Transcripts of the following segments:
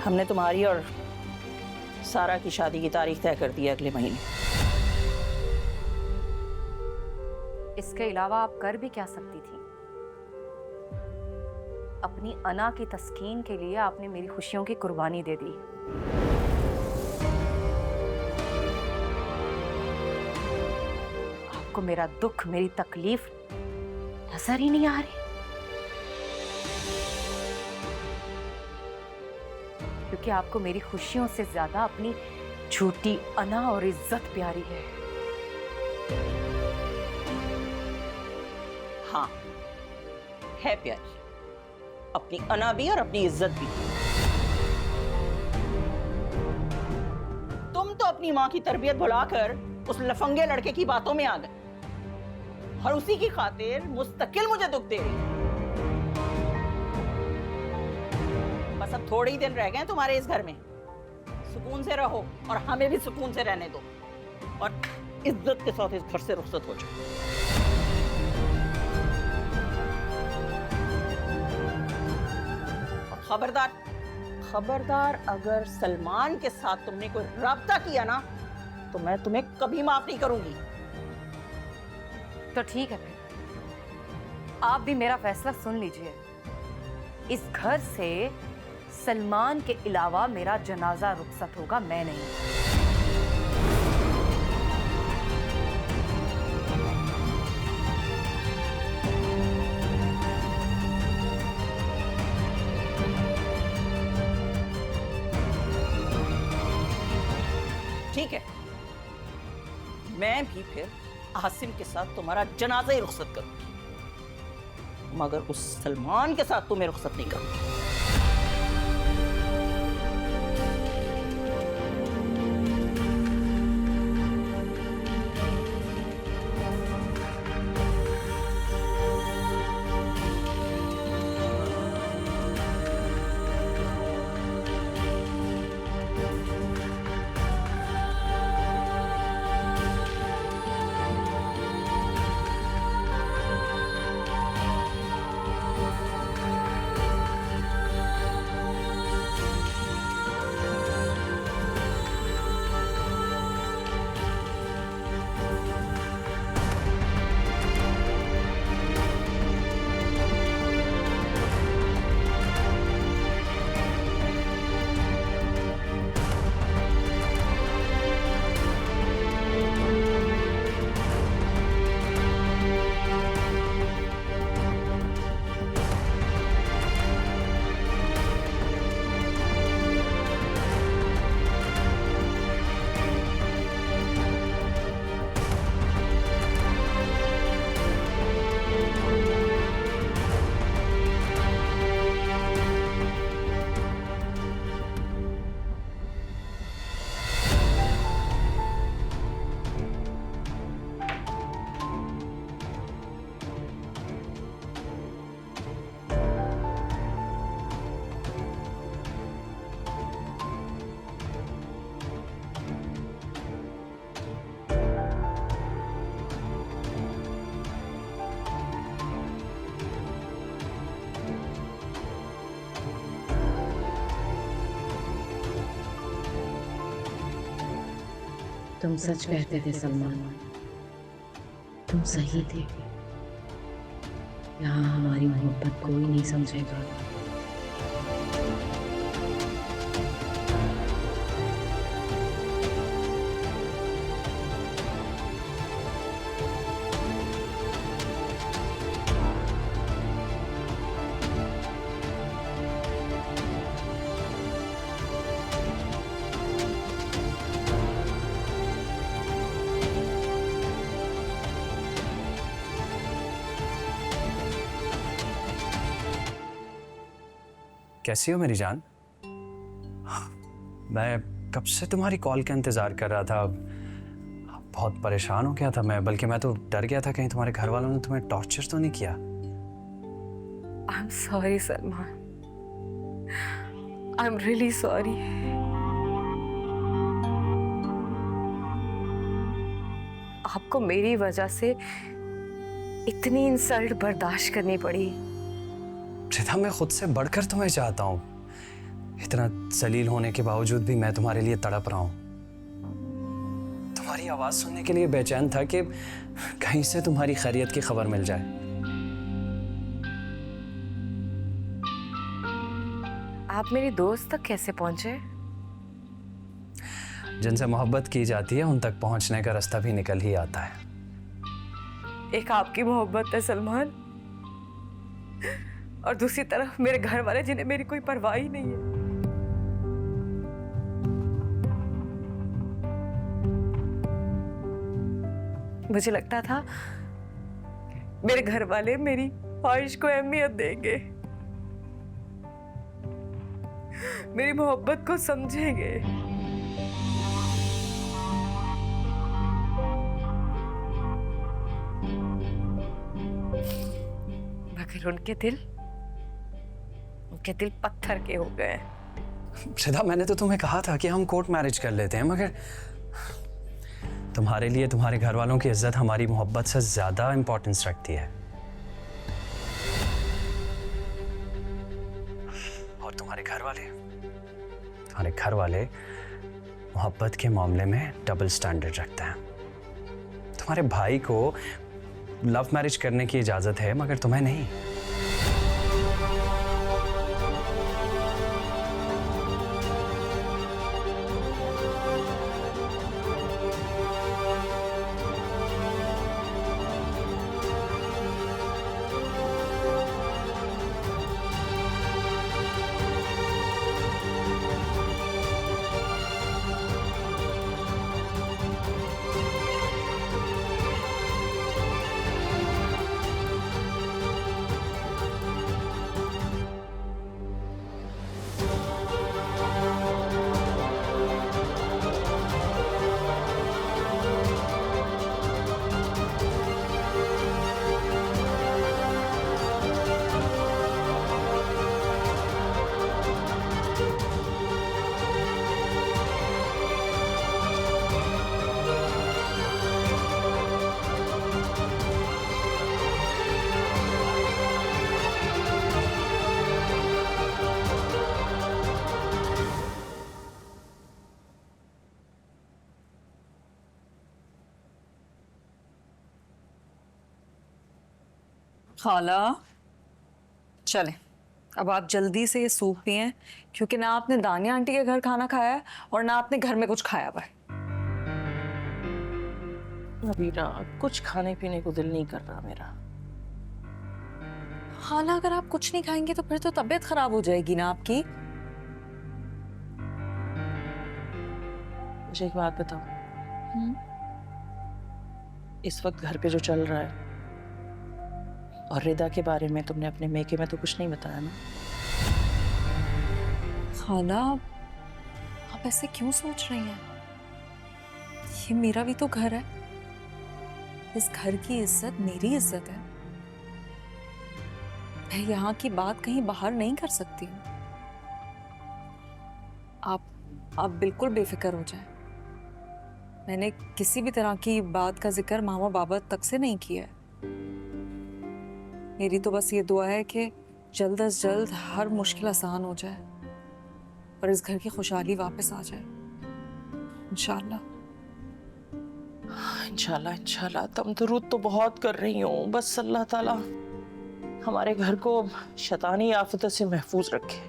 हमने तुम्हारी और सारा की शादी की तारीख तय कर दी है अगले महीने। इसके अलावा आप कर भी क्या सकती थी? अपनी अना की तस्कीन के लिए आपने मेरी खुशियों की कुर्बानी दे दी। आपको मेरा दुख, मेरी तकलीफ नजर ही नहीं आ रही? क्योंकि आपको मेरी खुशियों से ज्यादा अपनी झूठी अना और इज्जत प्यारी है। हाँ, है प्यारी, अपनी अना भी और अपनी इज्जत भी। तुम तो अपनी माँ की तरबियत भुलाकर उस लफंगे लड़के की बातों में आ गए और उसी की खातिर मुस्तकिल मुझे दुख दे रही। बस अब थोड़े ही दिन रह गए तुम्हारे इस घर में। सुकून से रहो और हमें भी सुकून से रहने दो और इज्जत के साथ इस घर से रुखसत हो जाओ। खबरदार, खबरदार, अगर सलमान के साथ तुमने कोई राब्ता किया ना तो मैं तुम्हें कभी माफ नहीं करूंगी। तो ठीक है फिर, आप भी मेरा फैसला सुन लीजिए। इस घर से सलमान के अलावा मेरा जनाजा रुखसत होगा, मैं नहीं। ठीक है, मैं भी फिर आसिम के साथ तुम्हारा जनाजा ही रुखसत करूंगी, मगर उस सलमान के साथ तुम्हें रुखसत नहीं करूंगी। तुम सच कहते थे सलमान, तुम सही थे। यहाँ हमारी मोहब्बत कोई नहीं समझेगा। कैसी हो मेरी जान? मैं कब से तुम्हारी कॉल का इंतज़ार कर रहा था। बहुत परेशान हो गया था मैं, बल्कि मैं तो डर गया था कहीं तुम्हारे घर वालों ने तुम्हें टॉर्चर तो नहीं किया। I am sorry Salman, I am really sorry. आपको मेरी वजह से इतनी इंसल्ट बर्दाश्त करनी पड़ी। रिधा, मैं खुद से बढ़कर तुम्हें चाहता हूँ। इतना जलील होने के बावजूद भी मैं तुम्हारे लिए तड़प रहा हूं। तुम्हारी आवाज सुनने के लिए बेचैन था कि कहीं से तुम्हारी खैरियत की खबर मिल जाए। आप मेरी दोस्त तक कैसे पहुंचे? जिनसे मोहब्बत की जाती है उन तक पहुंचने का रास्ता भी निकल ही आता है। एक आपकी मोहब्बत है सलमान, और दूसरी तरफ मेरे घर वाले जिन्हें मेरी कोई परवाह ही नहीं है। मुझे लगता था मेरे घर वाले मेरी ख्वाहिश को अहमियत देंगे, मेरी मोहब्बत को समझेंगे, मगर उनके दिल पत्थर के हो गए। श्रद्धा, मैंने तो तुम्हें कहा था कि हम कोर्ट मैरिज कर लेते हैं, मगर तुम्हारे लिए तुम्हारे घर वालों की इज्जत हमारी मोहब्बत से ज्यादा इंपॉर्टेंस रखती है। और तुम्हारे घर वाले मोहब्बत के मामले में डबल स्टैंडर्ड रखते हैं। तुम्हारे भाई को लव मैरिज करने की इजाजत है, मगर तुम्हें नहीं। खाला चलें, अब आप जल्दी से ये सूप पिएं, क्योंकि ना आपने दानिया आंटी के घर खाना खाया है और ना आपने घर में कुछ खाया हुआ है। अभी ना कुछ खाने पीने को दिल नहीं कर रहा मेरा। खाला, अगर आप कुछ नहीं खाएंगे तो फिर तो तबीयत खराब हो जाएगी ना आपकी। मुझे एक बात बताओ, इस वक्त घर पे जो चल रहा है और रिदा के बारे में तुमने अपने मेके में तो कुछ नहीं बताया ना? खाला, आप ऐसे क्यों सोच रही हैं? ये मेरा भी तो घर है। इस घर की इज्जत मेरी इज्जत है। मैं यहाँ की बात कहीं बाहर नहीं कर सकती हूँ। आप बिल्कुल बेफिक्र हो जाएं। मैंने किसी भी तरह की बात का जिक्र मामा बाबा तक से नहीं किया है। मेरी तो बस ये दुआ है कि जल्द से जल्द हर मुश्किल आसान हो जाए और इस घर की खुशहाली वापस आ जाए, इंशाल्लाह। इंशाल्लाह इंशाल्लाह। तुम दरूद तो बहुत कर रही हो, बस अल्लाह ताला हमारे घर को शैतानी आफतों से महफूज रखे।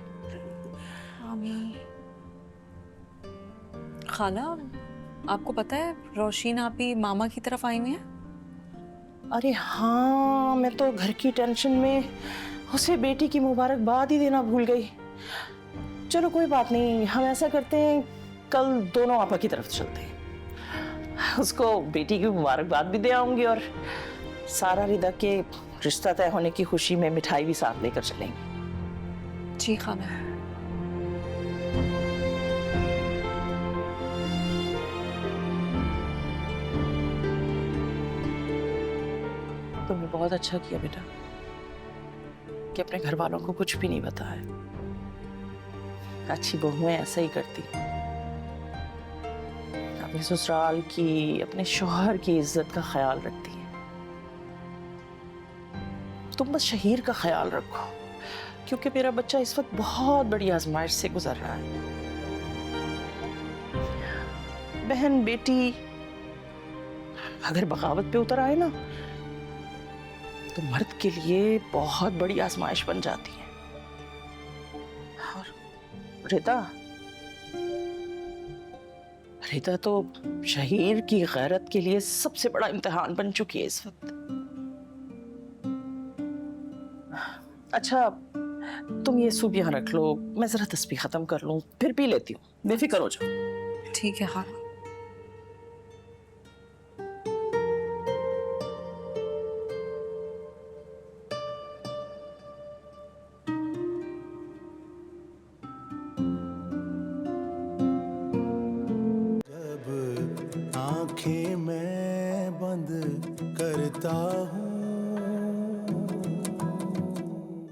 आमीन। खाला, आपको पता है रोशीन आपी मामा की तरफ आई हुई है? अरे हाँ, मैं तो घर की टेंशन में उसे बेटी की मुबारकबाद ही देना भूल गई। चलो कोई बात नहीं, हम ऐसा करते हैं कल दोनों आपा की तरफ चलते हैं, उसको बेटी की मुबारकबाद भी दे आऊंगी और सारा रिदा के रिश्ता तय होने की खुशी में मिठाई भी साथ लेकर चलेंगे। जी खाला। तुमने बहुत अच्छा किया बेटा कि अपने घर वालों को कुछ भी नहीं बताया। अच्छी बहुएं ऐसा ही करती, अपने ससुराल की, अपने शौहर की इज्जत का ख्याल रखती है। तुम बस शहीर का ख्याल रखो, क्योंकि मेरा बच्चा इस वक्त बहुत बड़ी आजमाइश से गुजर रहा है। बहन बेटी अगर बगावत पे उतर आए ना तो मर्द के लिए बहुत बड़ी आजमाइश बन जाती है। और रिदा रिदा तो शहीर की गैरत के लिए सबसे बड़ा इम्तिहान बन चुकी है इस वक्त। अच्छा तुम ये सूप यहाँ रख लो, मैं जरा तस्बीह खत्म कर लूं, फिर पी लेती हूँ, बेफिक्र हो जाओ। ठीक है खाला। जब आंखें मैं बंद करता